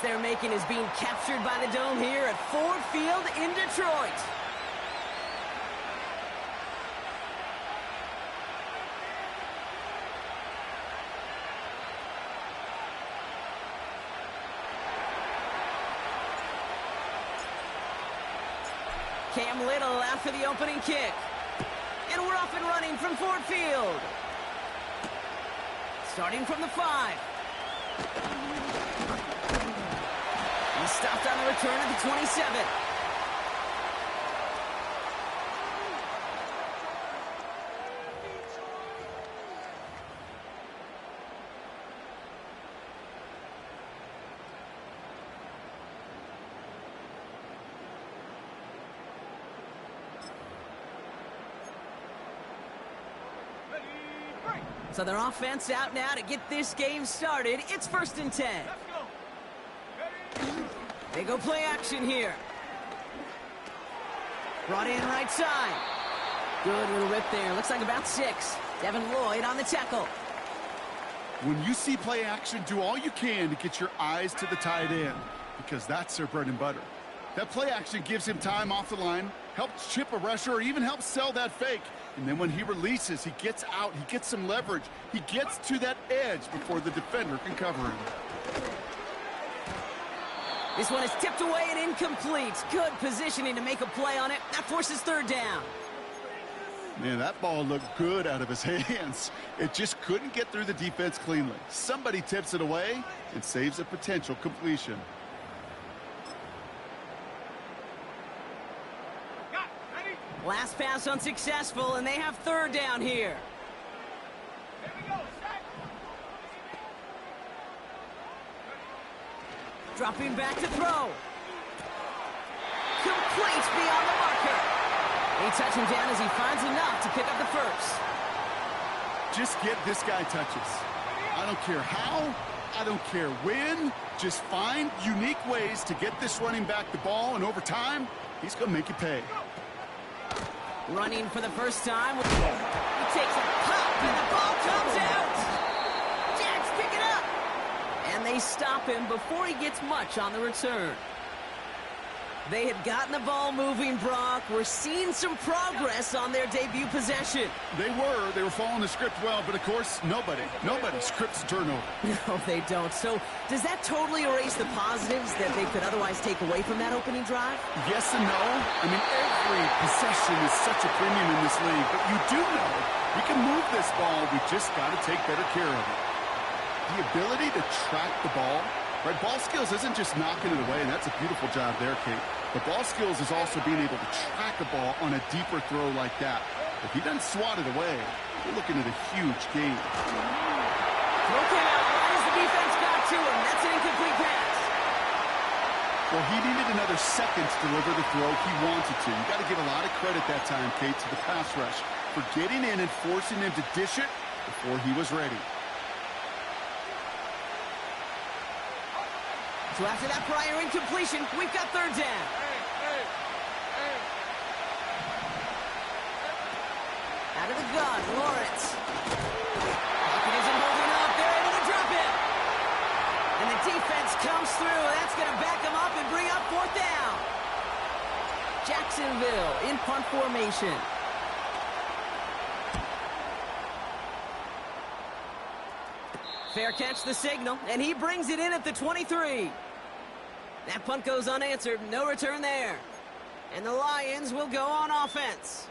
They're making is being captured by the Dome here at Ford Field in Detroit. Cam Little after the opening kick. And we're off and running from Ford Field. Starting from the 5. He's stopped on the return at the 27. So their offense out now to get this game started. It's 1st and 10. They go play action here. Brought in right side. Good little rip there. Looks like about 6. Devin Lloyd on the tackle. When you see play action, do all you can to get your eyes to the tight end, because that's their bread and butter. That play action gives him time off the line, helps chip a rusher, or even helps sell that fake. And then when he releases, he gets out, he gets some leverage. He gets to that edge before the defender can cover him. This one is tipped away and incomplete. Good positioning to make a play on it. That forces 3rd down. Man, that ball looked good out of his hands. It just couldn't get through the defense cleanly. Somebody tips it away and saves a potential completion. Last pass unsuccessful, and they have 3rd down here. Dropping back to throw. Complete beyond the marker. They touch him down as he finds enough to pick up the 1st. Just get this guy touches. I don't care how, I don't care when. Just find unique ways to get this running back the ball, and over time, he's going to make you pay. Running for the first time. He takes a pop, and the ball comes out. Jags pick it up. And they stop him before he gets much on the return. They had gotten the ball moving, Brock. We're seeing some progress on their debut possession. They were following the script well, but of course, nobody scripts turnover. No, they don't. So does that totally erase the positives that they could otherwise take away from that opening drive? Yes and no. I mean, every possession is such a premium in this league, but you do know we can move this ball. We just got to take better care of it. The ability to track the ball, right? Ball skills isn't just knocking it away, and that's a beautiful job there, Kate. But ball skills is also being able to track a ball on a deeper throw like that. If he doesn't swat it away, we're looking at a huge gain. Throw came out right as the defense got to him. That's an incomplete pass. Well, he needed another second to deliver the throw he wanted to. You got to give a lot of credit that time, Kate, to the pass rush for getting in and forcing him to dish it before he was ready. So after that prior incompletion, we've got 3rd down. Out of the gun, Lawrence. Pocket isn't holding up. They're able to drop it. And the defense comes through. That's going to back them up and bring up 4th down. Jacksonville in punt formation. Fair catch the signal, and he brings it in at the 23. That punt goes unanswered. No return there. And the Lions will go on offense.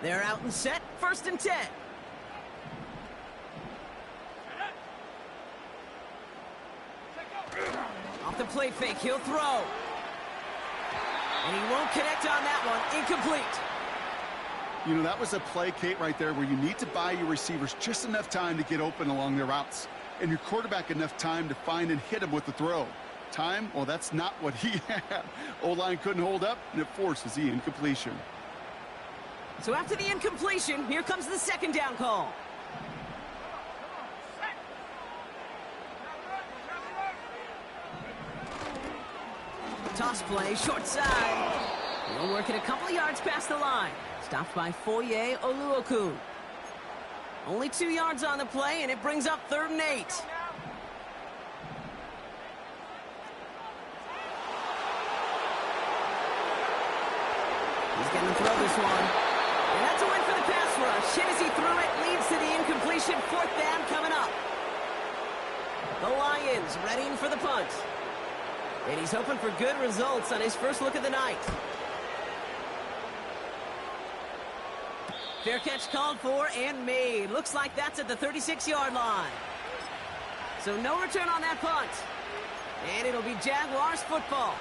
They're out and set. 1st and 10. Off the play fake, he'll throw. And he won't connect on that one. Incomplete. You know, that was a play, Kate, right there where you need to buy your receivers just enough time to get open along their routes. And your quarterback enough time to find and hit him with the throw. Time, well, that's not what he had. O-line couldn't hold up, and it forces the incompletion. So after the incompletion, here comes the 2nd down call. Toss play, short side. He'll work it a couple of yards past the line. Stopped by Foye Oluokun. Only 2 yards on the play, and it brings up 3rd and 8. He's going to throw this one. And that's a win for the pass rush. Hit as he threw it, leads to the incompletion. 4th down coming up. The Lions readying for the punt. And he's hoping for good results on his first look of the night. Fair catch called for and made. Looks like that's at the 36-yard line. So no return on that punt. And it'll be Jaguars football.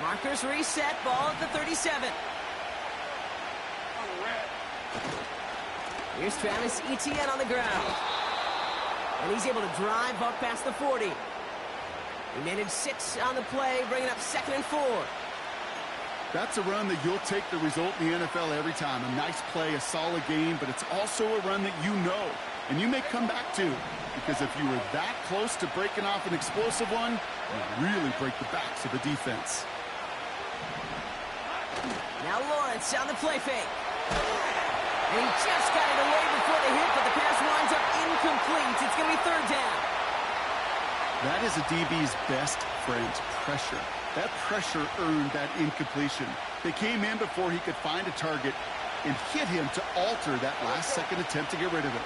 Markers reset, ball at the 37. Here's Travis Etienne on the ground. And he's able to drive up past the 40. He managed 6 on the play, bringing up 2nd and 4. That's a run that you'll take the result in the NFL every time. A nice play, a solid game, but it's also a run that you know, and you may come back to. Because if you were that close to breaking off an explosive one, you really break the backs of the defense. Now Lawrence on the play fake. And he just got it away before the hit, but the pass winds up incomplete. It's going to be 3rd down. That is a DB's best friend, pressure. That pressure earned that incompletion. They came in before he could find a target and hit him to alter that last-second attempt to get rid of it.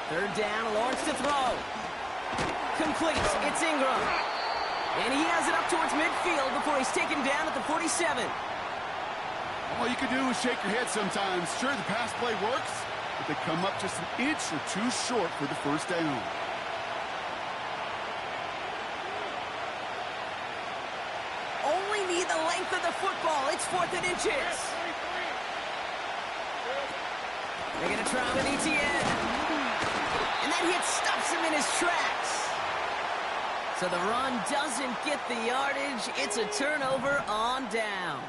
Third down, Lawrence to throw. Complete. It's Ingram. And he has it up towards midfield before he's taken down at the 47. All you can do is shake your head sometimes. Sure, the pass play works, but they come up just an inch or 2 short for the 1st down. Only need the length of the football. It's 4th and inches. They're going to try with Etienne. And that hit stops him in his tracks. So the run doesn't get the yardage. It's a turnover on downs.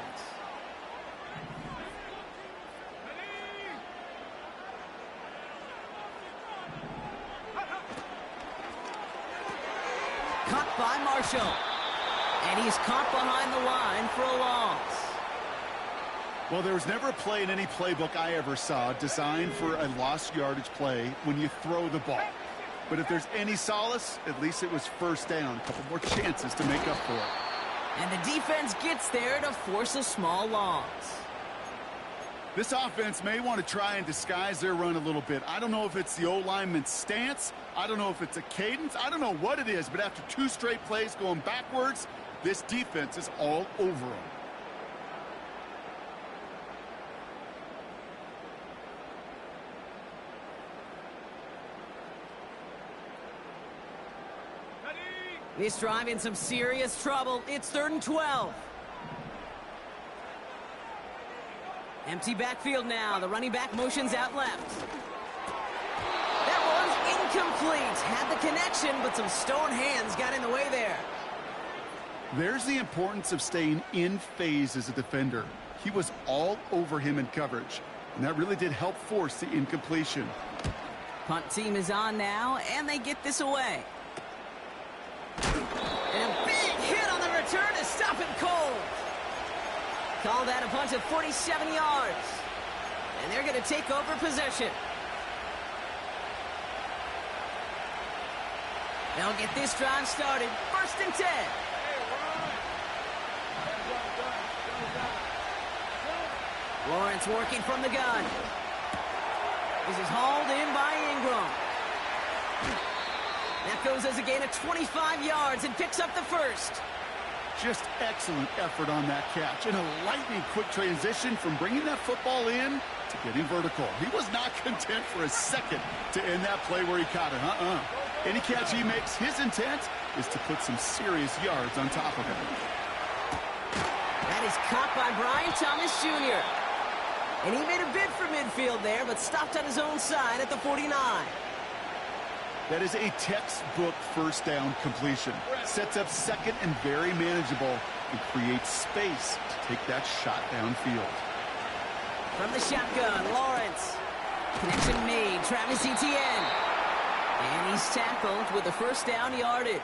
Caught by Marshall. And he's caught behind the line for a loss. Well, there was never a play in any playbook I ever saw designed for a lost yardage play when you throw the ball. But if there's any solace, at least it was 1st down. A couple more chances to make up for it. And the defense gets there to force a small loss. This offense may want to try and disguise their run a little bit. I don't know if it's the O-lineman's stance. I don't know if it's a cadence. I don't know what it is, but after 2 straight plays going backwards, this defense is all over them. This drive in some serious trouble. It's 3rd and 12. Empty backfield now. The running back motions out left. That one's incomplete. Had the connection, but some stone hands got in the way there. There's the importance of staying in phase as a defender. He was all over him in coverage, and that really did help force the incompletion. Punt team is on now, and they get this away. And a big hit on the return to stop it cold. Call that a punt of 47 yards. And they're going to take over possession. They'll get this drive started. 1st and 10. Lawrence working from the gun. This is hauled in by Ingram. That goes as a gain of 25 yards and picks up the 1st. Just excellent effort on that catch. And a lightning quick transition from bringing that football in to getting vertical. He was not content for a second to end that play where he caught it. Any catch he makes, his intent is to put some serious yards on top of it. That is caught by Brian Thomas Jr. And he made a bid for midfield there, but stopped on his own side at the 49. That is a textbook 1st down completion. Sets up 2nd and very manageable and creates space to take that shot downfield. From the shotgun, Lawrence. Connection made. Travis Etienne. he's tackled with a first down yardage.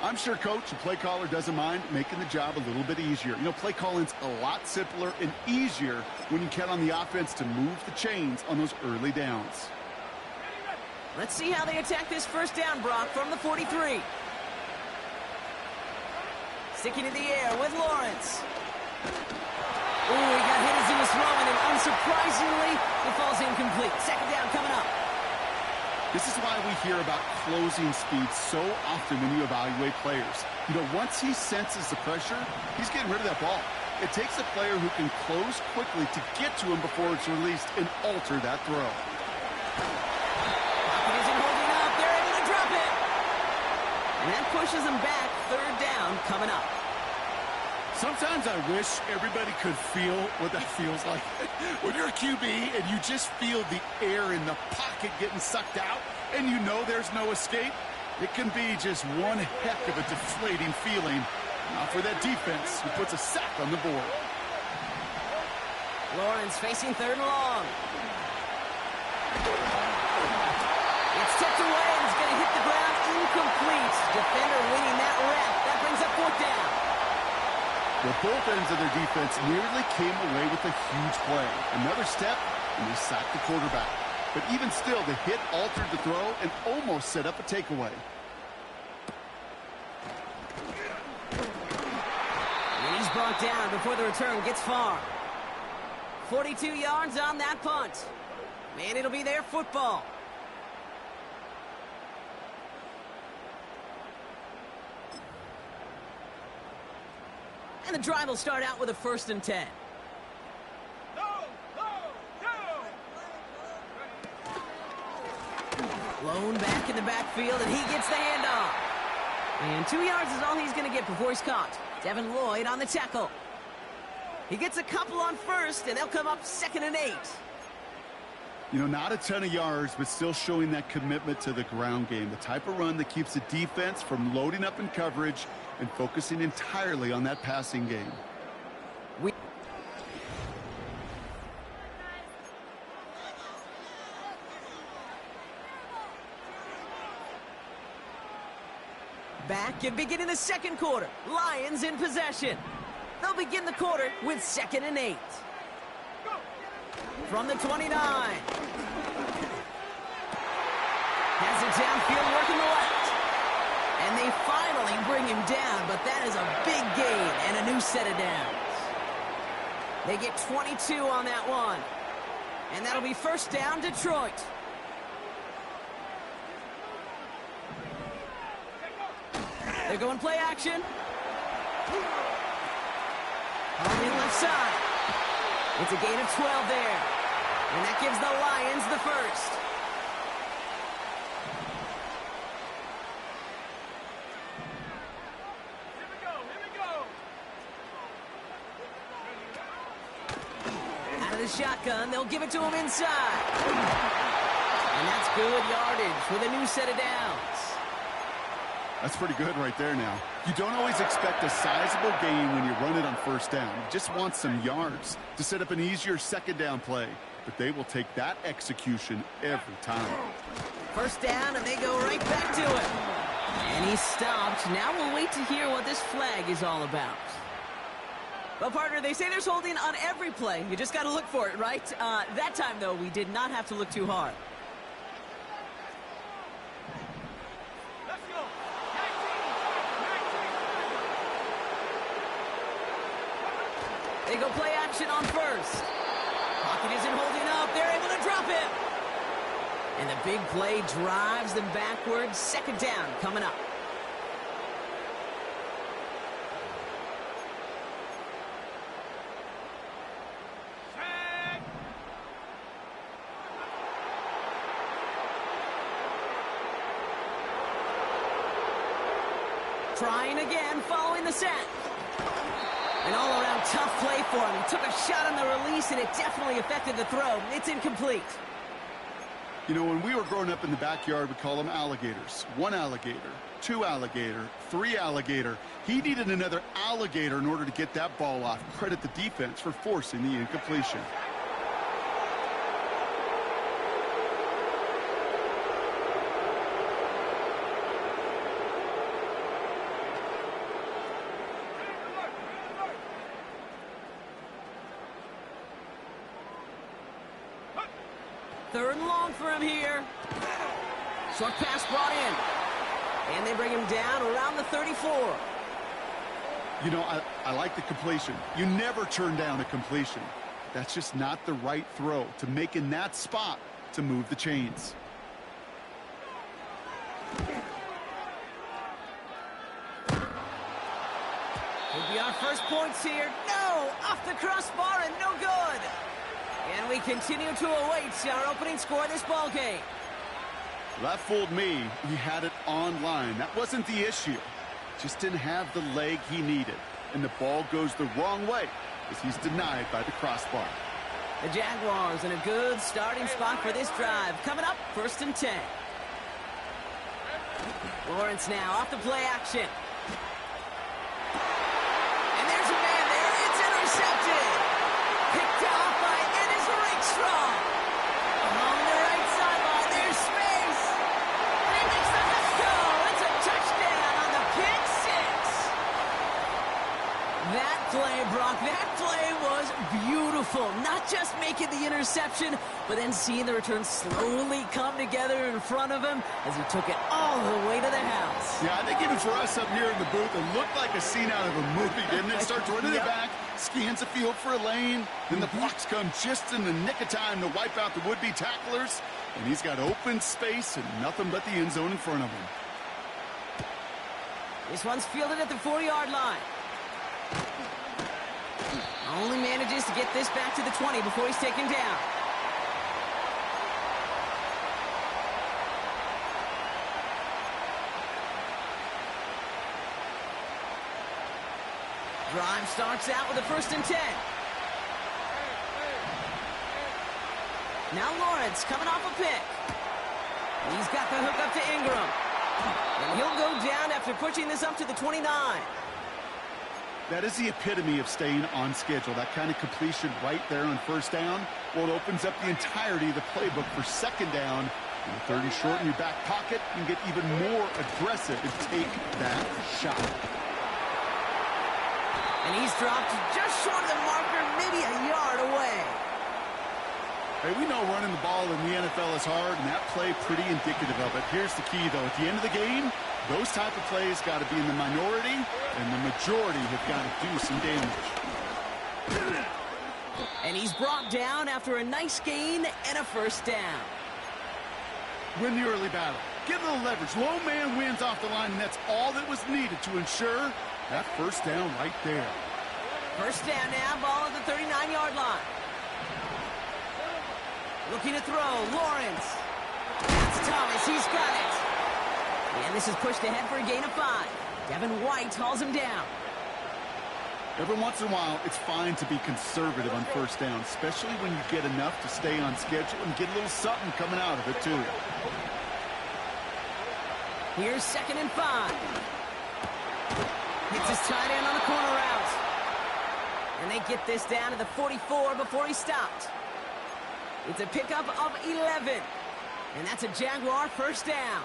I'm sure coach and play caller doesn't mind making the job a little bit easier. You know, play calling's a lot simpler and easier when you count on the offense to move the chains on those early downs. Let's see how they attack this first down, Brock, from the 43. Sticking in the air with Lawrence. Ooh, he got hit as he was throwing, and unsurprisingly, it falls incomplete. Second down coming up. This is why we hear about closing speed so often when you evaluate players. You know, once he senses the pressure, he's getting rid of that ball. It takes a player who can close quickly to get to him before it's released and alter that throw. Pocket isn't holding up. They're able to drop it. And that pushes them back. Third down coming up. Sometimes I wish everybody could feel what that feels like. When you're a QB and you just feel the air in the pocket getting sucked out and you know there's no escape, it can be just one heck of a deflating feeling. Not for that defense who puts a sack on the board. Lawrence facing third and long. It's tipped away and it's going to hit the ground incomplete. Defender winning that rep. That brings up fourth down. Well, both ends of their defense nearly came away with a huge play. Another step, and they sacked the quarterback. But even still, the hit altered the throw and almost set up a takeaway. And he's brought down before the return gets far. 42 yards on that punt. And it'll be their football. And the drive will start out with a 1st and 10. Blown back in the backfield, and he gets the handoff. And 2 yards is all he's going to get before he's caught. Devin Lloyd on the tackle. He gets a couple on first, and they'll come up 2nd and 8. You know, not a ton of yards, but still showing that commitment to the ground game. The type of run that keeps the defense from loading up in coverage and focusing entirely on that passing game. Back and beginning the second quarter. Lions in possession. They'll begin the quarter with 2nd and 8. From the 29. Has it downfield working the left. And they finally bring him down, but that is a big gain and a new set of downs. They get 22 on that one. And that'll be first down, Detroit. They're going play action. On the left side. It's a gain of 12 there. And that gives the Lions the first. Out of the shotgun, they'll give it to him inside. And that's good yardage with a new set of downs. That's pretty good right there now. You don't always expect a sizable gain when you run it on first down. You just want some yards to set up an easier second down play. But they will take that execution every time. First down, and they go right back to it. And he's stopped. Now we'll wait to hear what this flag is all about. Well, partner, they say there's holding on every play. You just got to look for it, right? That time, though, we did not have to look too hard. They go play action on first. Pocket isn't holding up. They're able to drop it. And the big play drives them backwards. Second down coming up. Trying again following the sack. An all-around tough play for him. He took a shot on the release, and it definitely affected the throw. It's incomplete. You know, when we were growing up in the backyard, we call them alligators. 1 alligator, 2 alligator, 3 alligator. He needed another alligator in order to get that ball off. Credit the defense for forcing the incompletion. Third and long for him here. Short pass brought in. And they bring him down around the 34. You know, I like the completion. You never turn down a completion. That's just not the right throw to make in that spot to move the chains. Could be our first points here. No! Off the crossbar and no good! And we continue to await our opening score of this ball game. That fooled me. He had it online. That wasn't the issue. Just didn't have the leg he needed. And the ball goes the wrong way as he's denied by the crossbar. The Jaguars in a good starting spot for this drive. Coming up, 1st and 10. Lawrence now off the play action. And there's a man there. It's intercepted. Picked off by Ennis Rakestraw. Along the right sideline, there's space. And he makes the let's go. It's a touchdown on the pick six. That play, Brock, that play was beautiful. Not just making the interception, but then seeing the return slowly come together in front of him as he took it all the way to the house. Yeah, I think even for us up here in the booth, it looked like a scene out of a movie, didn't it? Starts running it back, scans the field for a lane, then the blocks come just in the nick of time to wipe out the would-be tacklers, and he's got open space and nothing but the end zone in front of him. This one's fielded at the 4-yard line. Only manages to get this back to the 20 before he's taken down. Drive starts out with a 1st and 10. Now Lawrence coming off a pick. He's got the hook up to Ingram. And he'll go down after pushing this up to the 29. That is the epitome of staying on schedule. That kind of completion right there on 1st down. Well, it opens up the entirety of the playbook for 2nd down. And the 30 short in your back pocket, you can get even more aggressive and take that shot. And he's dropped just short of the marker, maybe a yard away. Hey, we know running the ball in the NFL is hard, and that play pretty indicative of it. Here's the key, though. At the end of the game, those type of plays got to be in the minority, and the majority have got to do some damage. And he's brought down after a nice gain and a 1st down. Win the early battle. Get a little leverage. Low man wins off the line, and that's all that was needed to ensure that 1st down right there. 1st down now, ball at the 39-yard line. Looking to throw, Lawrence. That's Thomas, he's got it. And this is pushed ahead for a gain of 5. Devin White hauls him down. Every once in a while, it's fine to be conservative on 1st down, especially when you get enough to stay on schedule and get a little something coming out of it, too. Here's 2nd and 5. Hits his tight end on the corner route. And they get this down to the 44 before he stopped. It's a pickup of 11. And that's a Jaguar 1st down.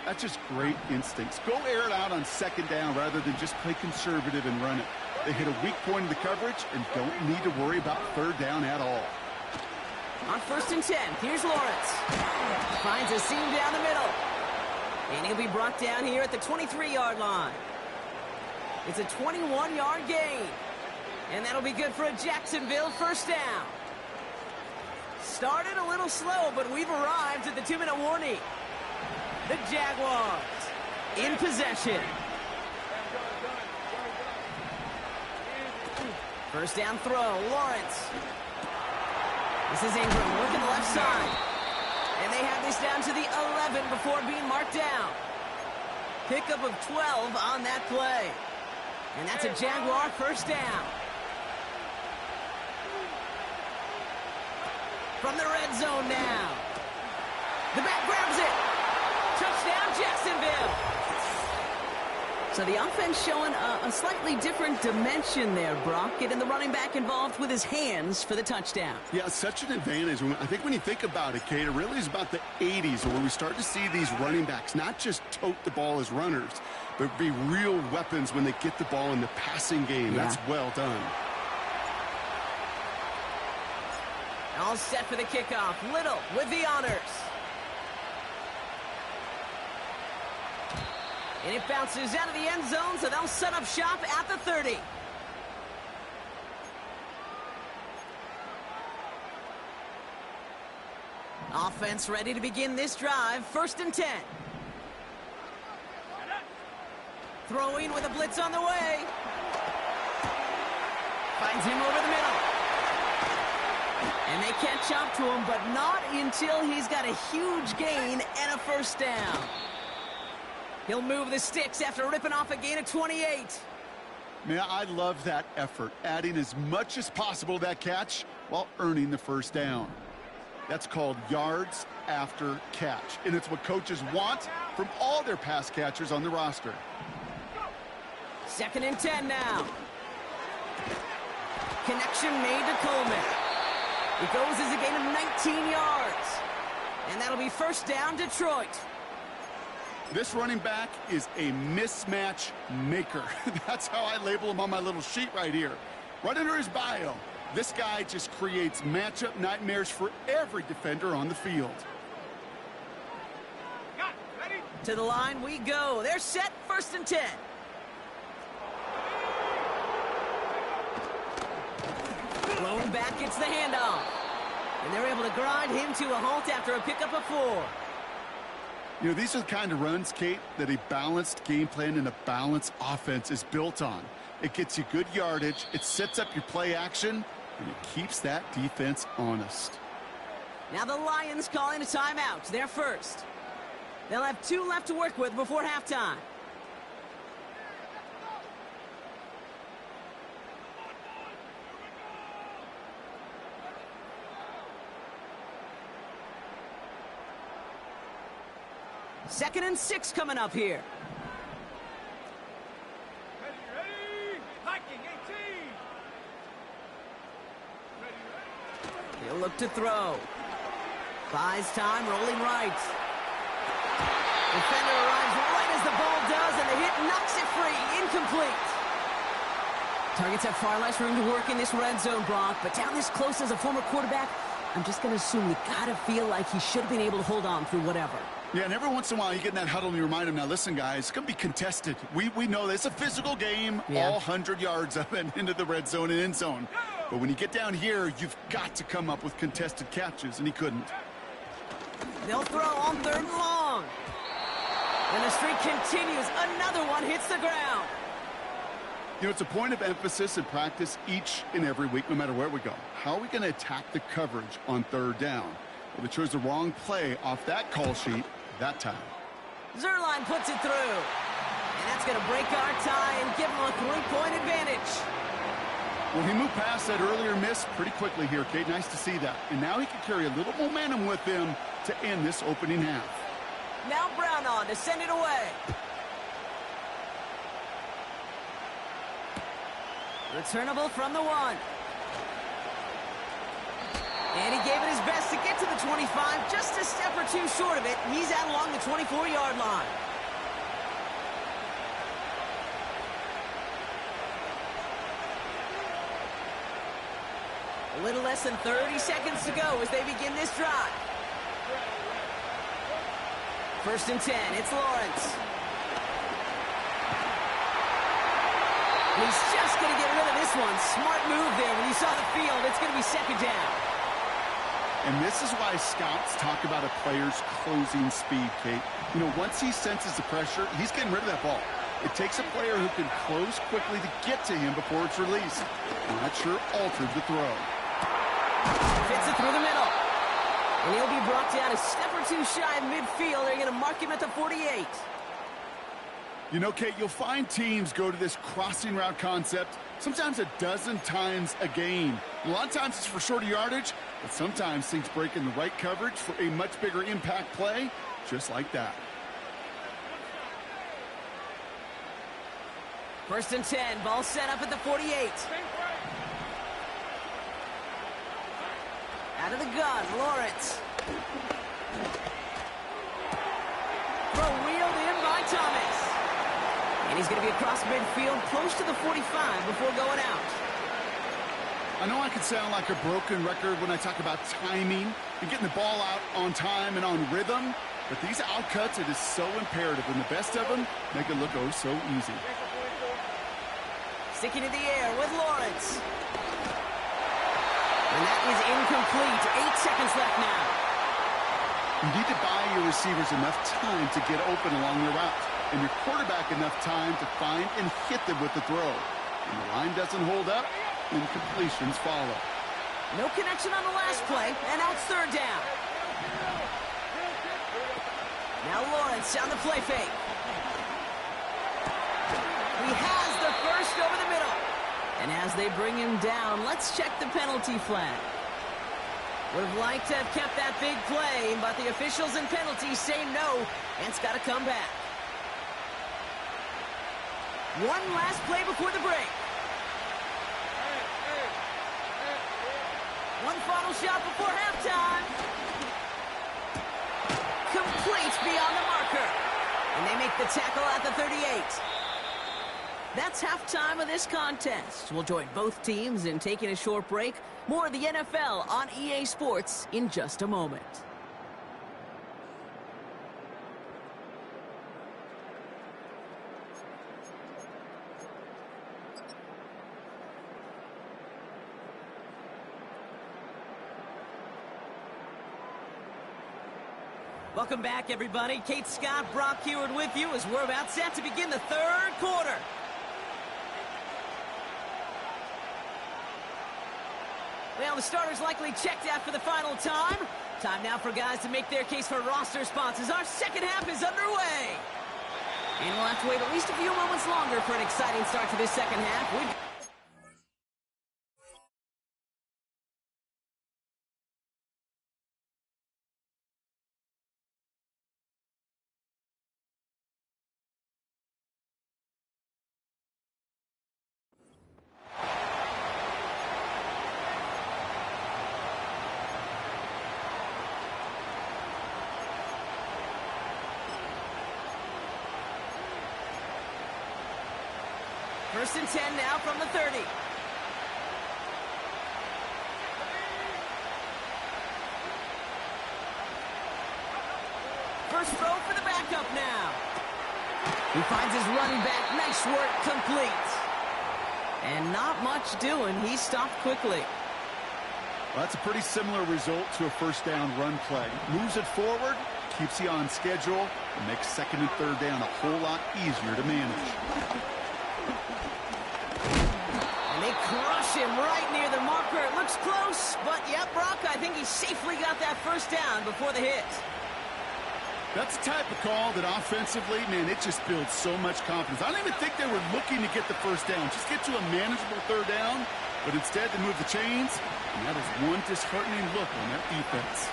That's just great instincts. Go air it out on 2nd down rather than just play conservative and run it. They hit a weak point in the coverage and don't need to worry about 3rd down at all. On 1st and 10, here's Lawrence. Finds a seam down the middle. And he'll be brought down here at the 23-yard line. It's a 21-yard gain. And that'll be good for a Jacksonville 1st down. Started a little slow, but we've arrived at the 2-minute warning. The Jaguars in possession. 1st down throw, Lawrence. This is Ingram working the left side. And they have this down to the 11 before being marked down. Pickup of 12 on that play. And that's a Jaguar 1st down. From the red zone now. The back grabs it. Touchdown, Jacksonville. So the offense showing a slightly different dimension there, Brock. Getting the running back involved with his hands for the touchdown. Yeah, such an advantage. I think when you think about it, Kate, it really is about the 80s where we start to see these running backs not just tote the ball as runners, but be real weapons when they get the ball in the passing game. Yeah. That's well done. All set for the kickoff. Little with the honors. And it bounces out of the end zone, so they'll set up shop at the 30. Offense ready to begin this drive. 1st and 10. Throwing with a blitz on the way. Finds him over the middle. And they catch up to him, but not until he's got a huge gain and a 1st down. He'll move the sticks after ripping off a gain of 28. Man, I love that effort, adding as much as possible to that catch while earning the 1st down. That's called yards after catch, and it's what coaches want from all their pass catchers on the roster. 2nd and 10 now. Connection made to Coleman. It goes as a gain of 19 yards. And that'll be 1st down, Detroit. This running back is a mismatch maker. That's how I label him on my little sheet right here. Right under his bio, this guy just creates matchup nightmares for every defender on the field. To the line we go. They're set. 1st and 10. Blown back gets the handoff. And they're able to grind him to a halt after a pickup of 4. You know, these are the kind of runs, Kate, that a balanced game plan and a balanced offense is built on. It gets you good yardage, it sets up your play action, and it keeps that defense honest. Now the Lions calling a timeout. They're first. They'll have 2 left to work with before halftime. Second and 6 coming up here. Ready. Hiking 18. He'll look to throw. Buys time, rolling right. Defender arrives right as the ball does, and the hit knocks it free. Incomplete. Targets have far less room to work in this red zone, Brock, but down this close as a former quarterback, I'm just going to assume you got to feel like he should have been able to hold on through whatever. Yeah, and every once in a while you get in that huddle and you remind him, now listen, guys, it's going to be contested. We know this. It's a physical game, all 100 yards of it into the red zone and end zone. But when you get down here, you've got to come up with contested catches, and he couldn't. They'll throw on 3rd and long. And the streak continues. Another one hits the ground. You know, it's a point of emphasis in practice each and every week, no matter where we go. How are we going to attack the coverage on 3rd down? Well, they chose the wrong play off that call sheet that time. Zuerlein puts it through. And that's going to break our tie and give him a 3-point advantage. Well, he moved past that earlier miss pretty quickly here, Kate. Nice to see that. And now he can carry a little momentum with him to end this opening half. Now Brown on to send it away. Returnable from the 1. And he gave it his best to get to the 25, just a step or 2 short of it. He's out along the 24-yard line. A little less than 30 seconds to go as they begin this drive. 1st and 10, it's Lawrence. He's just going to get rid of this one. Smart move there when he saw the field. It's going to be 2nd down. And this is why scouts talk about a player's closing speed, Kate. You know, once he senses the pressure, he's getting rid of that ball. It takes a player who can close quickly to get to him before it's released. And that sure altered the throw. Fits it through the middle. And he'll be brought down a step or 2 shy of midfield. They're going to mark him at the 48. You know, Kate, you'll find teams go to this crossing route concept sometimes a dozen times a game. A lot of times it's for shorter yardage, but sometimes things break in the right coverage for a much bigger impact play, just like that. 1st and 10, ball set up at the 48. Out of the gun, Lawrence. Throw wheeled in by Thomas. And he's going to be across midfield, close to the 45 before going out. I know I can sound like a broken record when I talk about timing and getting the ball out on time and on rhythm, but these outcuts, it is so imperative, and the best of them make it look oh so easy. Sticking to the air with Lawrence. And that is incomplete. 8 seconds left now. You need to buy your receivers enough time to get open along their route, and your quarterback enough time to find and hit them with the throw. When the line doesn't hold up, incompletions follow. No connection on the last play, and now it's third down. Now Lawrence on the play fake. He has the first over the middle. And as they bring him down, let's check the penalty flag. Would have liked to have kept that big play, but the officials and penalties say no, and it's got to come back. One last play before the break. One final shot before halftime. Complete beyond the marker. And they make the tackle at the 38. That's halftime of this contest. We'll join both teams in taking a short break. More of the NFL on EA Sports in just a moment. Welcome back, everybody. Kate Scott, Brock Heward with you as we're about set to begin the third quarter. Well, the starters likely checked out for the final time. Time now for guys to make their case for roster spots as our second half is underway. And we'll have to wait at least a few moments longer for an exciting start to this second half. First and 10 now from the 30. First throw for the backup now. He finds his running back. Nice work, complete. And not much doing. He stopped quickly. Well, that's a pretty similar result to a first down run play. Moves it forward, keeps you on schedule, and makes second and third down a whole lot easier to manage. Crush him right near the marker. It looks close, but yeah, Brock, I think he safely got that first down before the hit. That's the type of call that offensively, man, it just builds so much confidence. I don't even think they were looking to get the first down. Just get to a manageable third down, but instead they move the chains, and that is one disheartening look on that defense.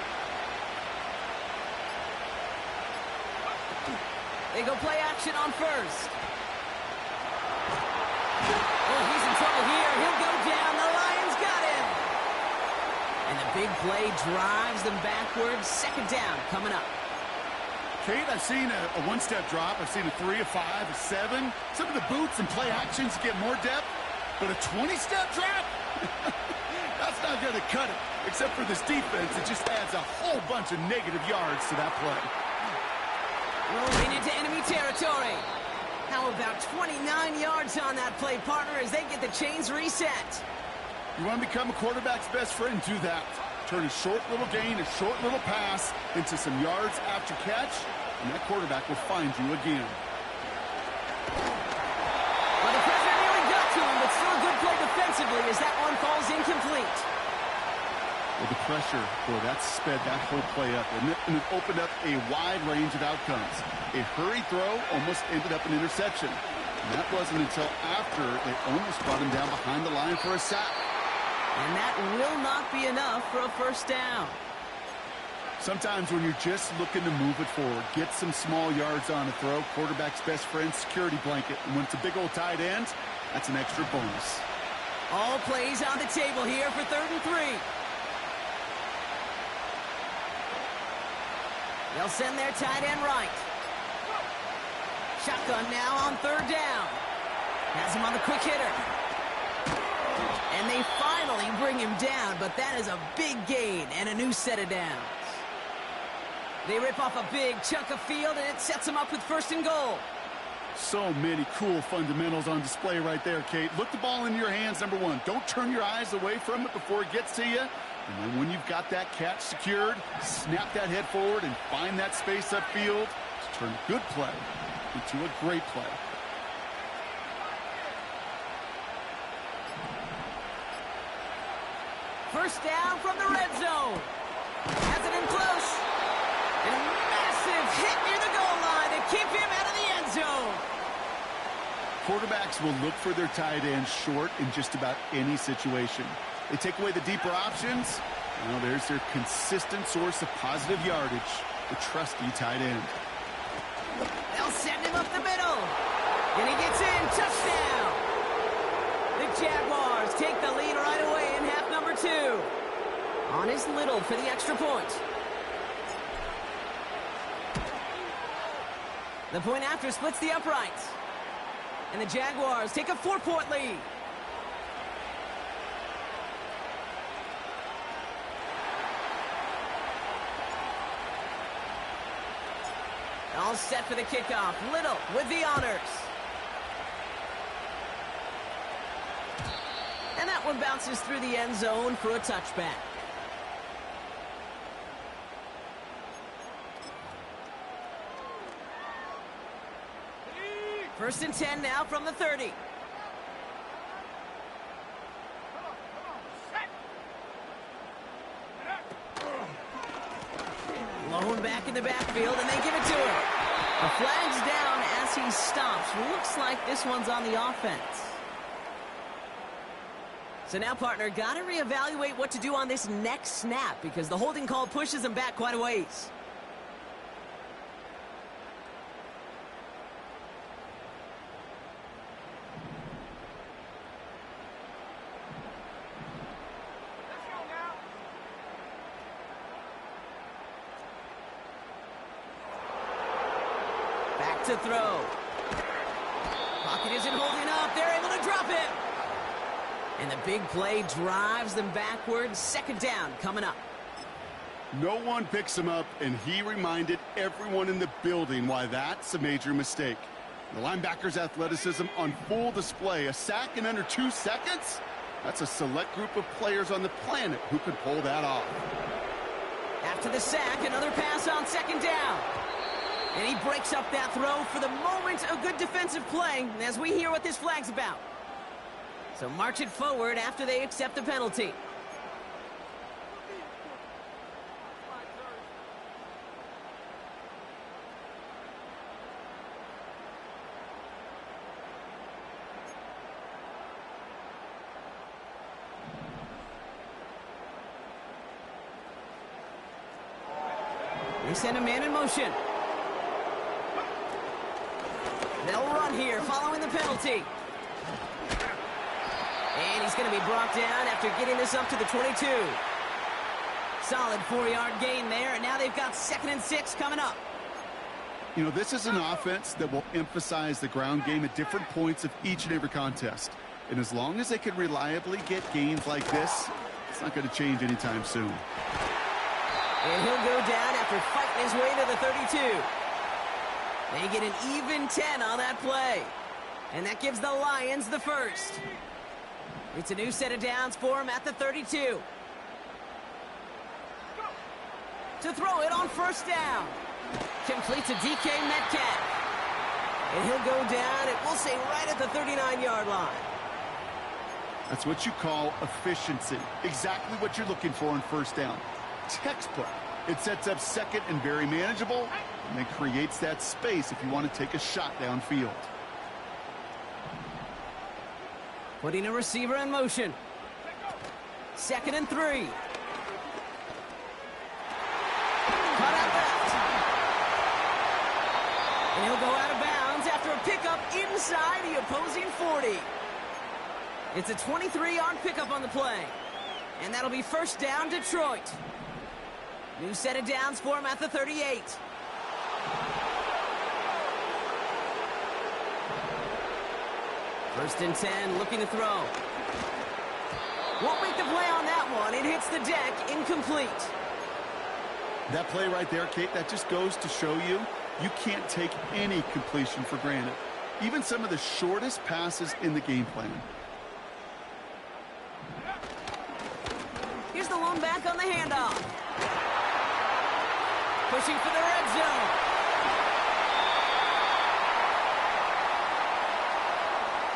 They go play action on first. Oh, he's in trouble here. He'll go down. The Lions got him. And the big play drives them backwards. Second down coming up. Kate, I've seen a one-step drop. I've seen a 3, a 5, a 7. Some of the boots and play actions get more depth, but a 20-step drop? That's not going to cut it. Except for this defense, it just adds a whole bunch of negative yards to that play. Rolling into enemy territory. How about 29 yards on that play, partner, as they get the chains reset? You want to become a quarterback's best friend? Do that. Turn a short little gain, a short little pass into some yards after catch, and that quarterback will find you again. Well, the pressure nearly got to him, but still a good play defensively as that one falls incomplete. Well, the pressure, boy, that sped that whole play up, and it opened up a wide range of outcomes. A hurried throw almost ended up an interception. And that wasn't until after they almost brought him down behind the line for a sack. And that will not be enough for a first down. Sometimes when you're just looking to move it forward, get some small yards on a throw, quarterback's best friend, security blanket. And when it's a big old tight end, that's an extra bonus. All plays on the table here for 3rd and 3. They'll send their tight end right. Shotgun now on 3rd down. Has him on the quick hitter. And they finally bring him down, but that is a big gain and a new set of downs. They rip off a big chunk of field, and it sets them up with 1st and goal. So many cool fundamentals on display right there, Kate. Look the ball in your hands, number one. Don't turn your eyes away from it before it gets to you. And then when you've got that catch secured, snap that head forward and find that space upfield to turn good play into a great play. First down from the red zone. Has it in close. And a massive hit near the goal line to keep him out of the end zone. Quarterbacks will look for their tight end short in just about any situation. They take away the deeper options. Well, there's their consistent source of positive yardage, the trusty tight end. They'll send him up the middle. And he gets in. Touchdown. The Jaguars take the lead right away in half number 2. On is Little for the extra point. The point after splits the uprights. And the Jaguars take a 4-point lead. All set for the kickoff. Little with the honors. And that one bounces through the end zone for a touchback. First and 10 now from the 30. Lone back in the backfield, and they give it to him. The flag's down as he stops. Looks like this one's on the offense. So now, partner, got to reevaluate what to do on this next snap because the holding call pushes him back quite a ways. Back to throw. Pocket isn't holding up. They're able to drop it. And the big play drives them backwards. Second down coming up. No one picks him up, and he reminded everyone in the building why that's a major mistake. The linebacker's athleticism on full display. A sack in under 2 seconds? That's a select group of players on the planet who could pull that off. After the sack, another pass on second down. And he breaks up that throw for the moment. A good defensive play as we hear what this flag's about. So march it forward after they accept the penalty. They send a man in motion. They'll run here following the penalty. And he's going to be brought down after getting this up to the 22. Solid 4-yard gain there, and now they've got 2nd and 6 coming up. You know, this is an offense that will emphasize the ground game at different points of each and every contest. And as long as they can reliably get gains like this, it's not going to change anytime soon. And he'll go down after fighting his way to the 32. They get an even 10 on that play. And that gives the Lions the first. It's a new set of downs for him at the 32. To throw it on first down. Complete to DK Metcalf. And he'll go down, and we'll say right at the 39-yard line. That's what you call efficiency. Exactly what you're looking for on first down. Textbook. It sets up second and very manageable, and then creates that space if you want to take a shot downfield. Putting a receiver in motion. 2nd and 3. Cut out left. And he'll go out of bounds after a pickup inside the opposing 40. It's a 23-yard pickup on the play. And that'll be first down, Detroit. New set of downs for him at the 38. First and 10, looking to throw. Won't make the play on that one. It hits the deck, incomplete. That play right there, Kate, that just goes to show you, you can't take any completion for granted. Even some of the shortest passes in the game plan. Here's the lone back on the handoff. Pushing for the red zone.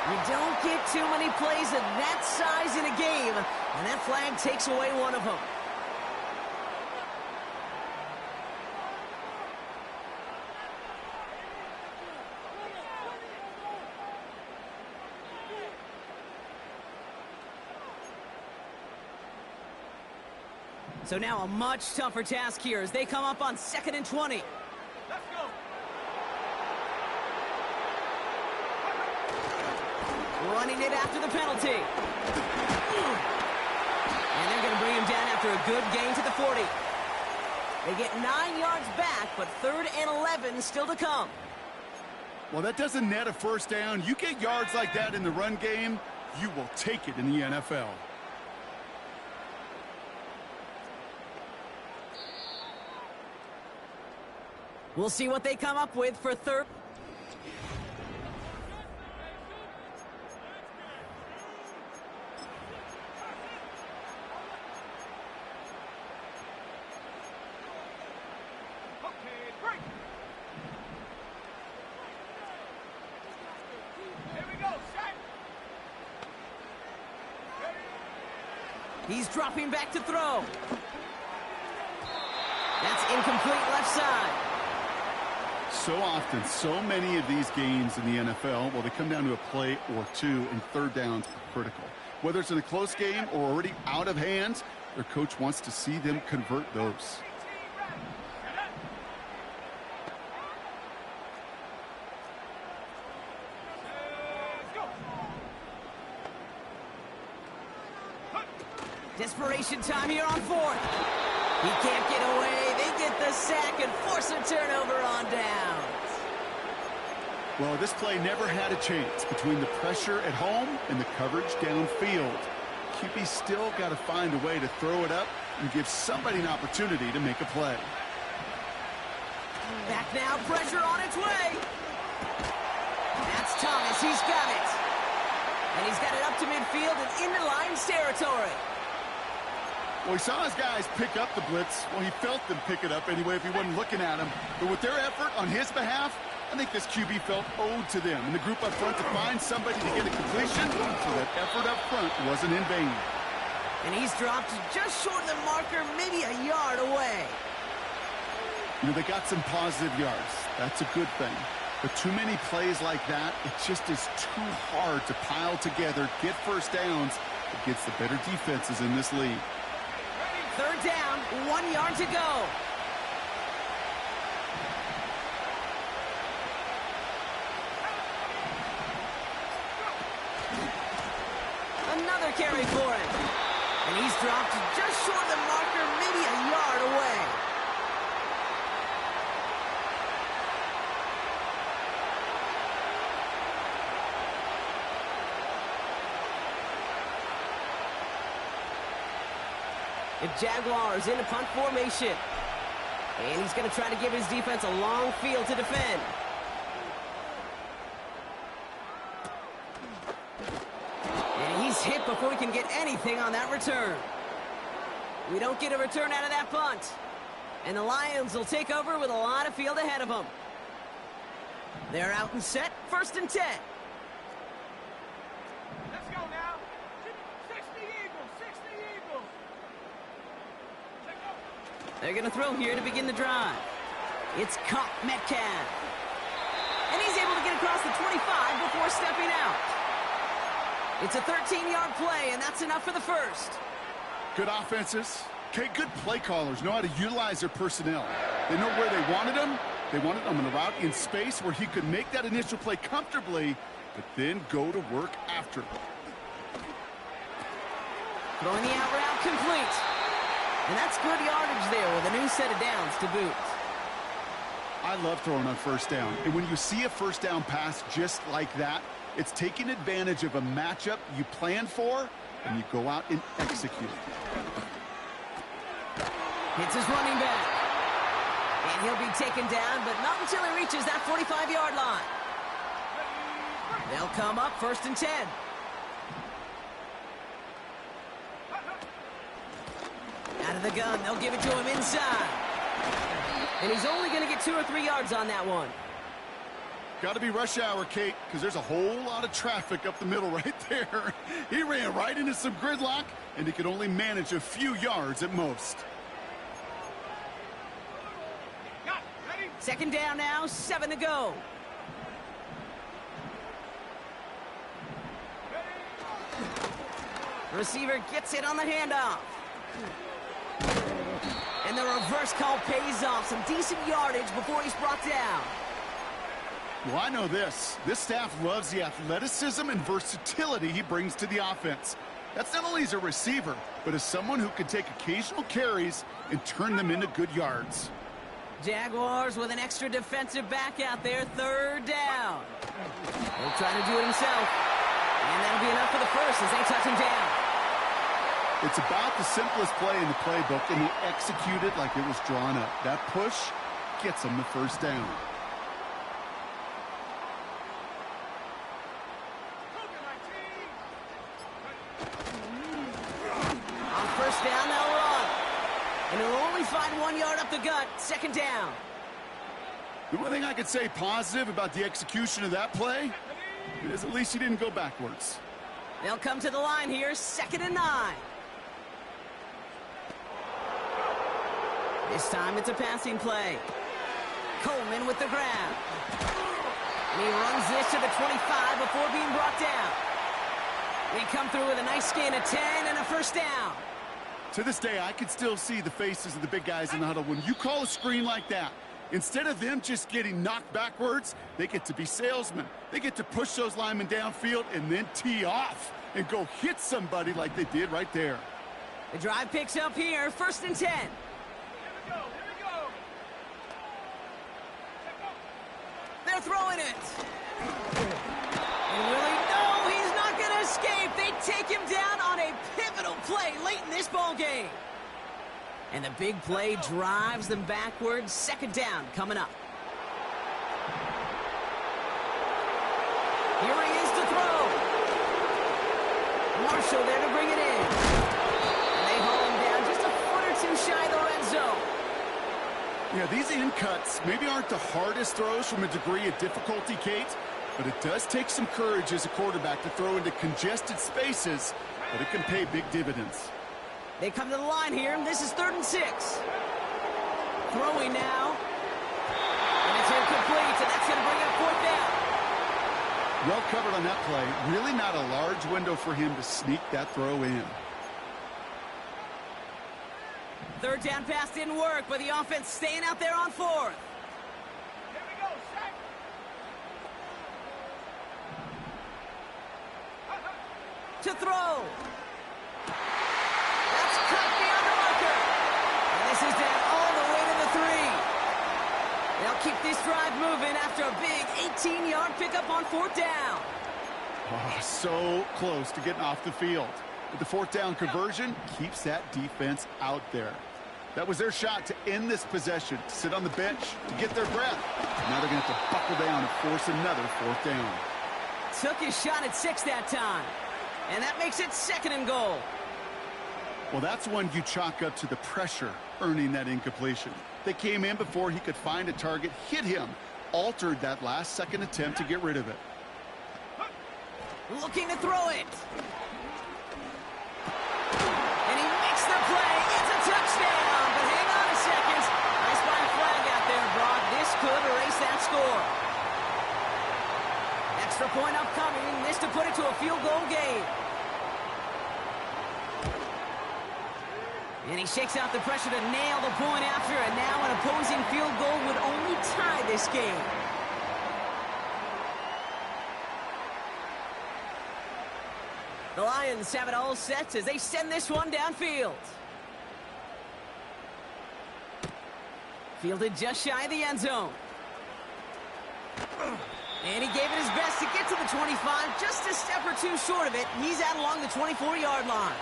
You don't get too many plays of that size in a game, and that flag takes away one of them. So now a much tougher task here as they come up on 2nd and 20. Let's go. Running it after the penalty. And they're going to bring him down after a good gain to the 40. They get 9 yards back, but 3rd and 11 still to come. Well, that doesn't net a first down. You get yards like that in the run game, you will take it in the NFL. We'll see what they come up with for 3rd. Okay, break. Here we go, set. He's dropping back to throw. That's incomplete left side. So often, so many of these games in the NFL, well, they come down to a play or two, and third downs are critical. Whether it's in a close game or already out of hands, their coach wants to see them convert those. Desperation time here on 4th. He can't get away. They get the sack and force a turnover on downs. Well, this play never had a chance between the pressure at home and the coverage downfield. QB still got to find a way to throw it up and give somebody an opportunity to make a play. Back now, pressure on its way. That's Thomas. He's got it. And he's got it up to midfield and into Lions territory. Well, he saw his guys pick up the blitz. Well, he felt them pick it up anyway if he wasn't looking at him. But with their effort on his behalf, I think this QB felt owed to them. And the group up front to find somebody to get a completion, so that effort up front wasn't in vain. And he's dropped just short of the marker, maybe a yard away. You know, they got some positive yards. That's a good thing. But too many plays like that, it just is too hard to pile together, get first downs against the better defenses in this league. 3rd down, 1 yard to go. Another carry for him. And he's dropped just short of the marker, maybe a yard away. The Jaguars in a punt formation. And he's going to try to give his defense a long field to defend. And he's hit before he can get anything on that return. We don't get a return out of that punt. And the Lions will take over with a lot of field ahead of them. They're out and set, 1st and 10. Let's go now. 60 Eagles, 60 Eagles. Check up. They're going to throw here to begin the drive. It's Cup Metcalf. And he's able to get across the 25 before stepping out. It's a 13-yard play, and that's enough for the first. Good offenses. Okay, good play callers know how to utilize their personnel. They know where they wanted them. They wanted him in a route in space where he could make that initial play comfortably, but then go to work after it. Throwing the out route complete. And that's good yardage there with a new set of downs to boot. I love throwing on first down. And when you see a first down pass just like that, it's taking advantage of a matchup you planned for and you go out and execute. Hits his running back. And he'll be taken down, but not until he reaches that 45-yard line. They'll come up 1st and 10. Out of the gun, they'll give it to him inside. And he's only going to get 2 or 3 yards on that one. Got to be rush hour, Kate, because there's a whole lot of traffic up the middle right there. He ran right into some gridlock, and he could only manage a few yards at most. 2nd down now, 7 to go. Receiver gets it on the handoff. And the reverse call pays off. Some decent yardage before he's brought down. Well, I know this. This staff loves the athleticism and versatility he brings to the offense. That's not only as a receiver, but as someone who can take occasional carries and turn them into good yards. Jaguars with an extra defensive back out there, 3rd down. He'll try to do it himself. And that'll be enough for the first as they touch him down. It's about the simplest play in the playbook, and he executed like it was drawn up. That push gets him the 1st down. On 1st down, they'll run. And he'll only find 1 yard up the gut, 2nd down. The one thing I could say positive about the execution of that play is at least he didn't go backwards. They'll come to the line here, 2nd and 9. This time it's a passing play. Coleman with the grab. And he runs this to the 25 before being brought down. They come through with a nice gain of 10 and a 1st down. To this day, I can still see the faces of the big guys in the huddle. When you call a screen like that, instead of them just getting knocked backwards, they get to be salesmen. They get to push those linemen downfield and then tee off and go hit somebody like they did right there. The drive picks up here, 1st and 10. They're throwing it. And Willie, no, he's not going to escape. They take him down on a pivotal play late in this ball game. And the big play drives them backwards. 2nd down coming up. Here he is to throw. Marshall there to bring it in. And they haul him down just a foot or 2 shy of the red zone. Yeah, these in cuts maybe aren't the hardest throws from a degree of difficulty, Kate, but it does take some courage as a quarterback to throw into congested spaces, but it can pay big dividends. They come to the line here. This is 3rd and 6. Throwing now. And it's incomplete, and that's going to bring up 4th down. Well covered on that play. Really not a large window for him to sneak that throw in. 3rd down pass didn't work, but the offense staying out there on 4th. Here we go, set. To throw. That's cut beyond the marker. And this is down all the way to the 3. They'll keep this drive moving after a big 18-yard pickup on 4th down. Oh, so close to getting off the field. But the 4th down conversion keeps that defense out there. That was their shot to end this possession, to sit on the bench, to get their breath. Now they're going to have to buckle down and force another 4th down. Took his shot at 6 that time. And that makes it 2nd and goal. Well, that's one you chalk up to the pressure earning that incompletion. They came in before he could find a target, hit him, altered that last-second attempt to get rid of it. Looking to throw it. And he makes the play. It's a touchdown. But hang on a second. Nice line flag out there, Brock. This could erase that score. Extra point upcoming. This to put it to a field goal game. And he shakes out the pressure to nail the point after. And now an opposing field goal would only tie this game. The Lions have it all set as they send this one downfield. Fielded just shy of the end zone. And he gave it his best to get to the 25, just a step or two short of it. He's out along the 24-yard line.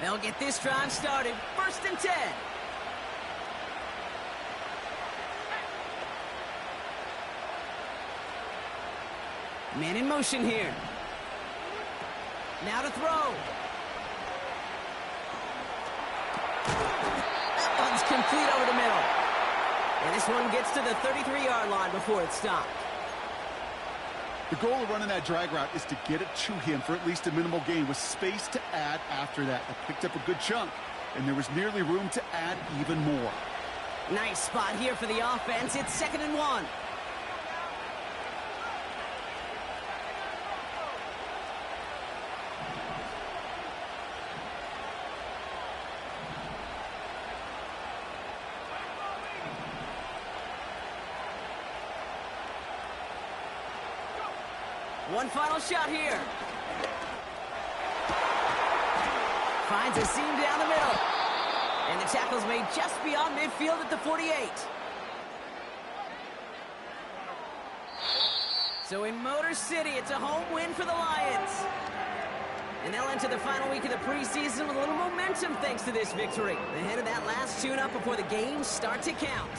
They'll get this drive started. 1st and 10. Man in motion here. Now to throw. That one's complete over the middle. And this one gets to the 33-yard line before it's stopped. The goal of running that drag route is to get it to him for at least a minimal gain with space to add after that. They picked up a good chunk, and there was nearly room to add even more. Nice spot here for the offense. It's 2nd and 1. One final shot here. Finds a seam down the middle. And the tackle's made just beyond midfield at the 48. So in Motor City, it's a home win for the Lions. And they'll enter the final week of the preseason with a little momentum thanks to this victory. Ahead of that last tune-up before the games start to count.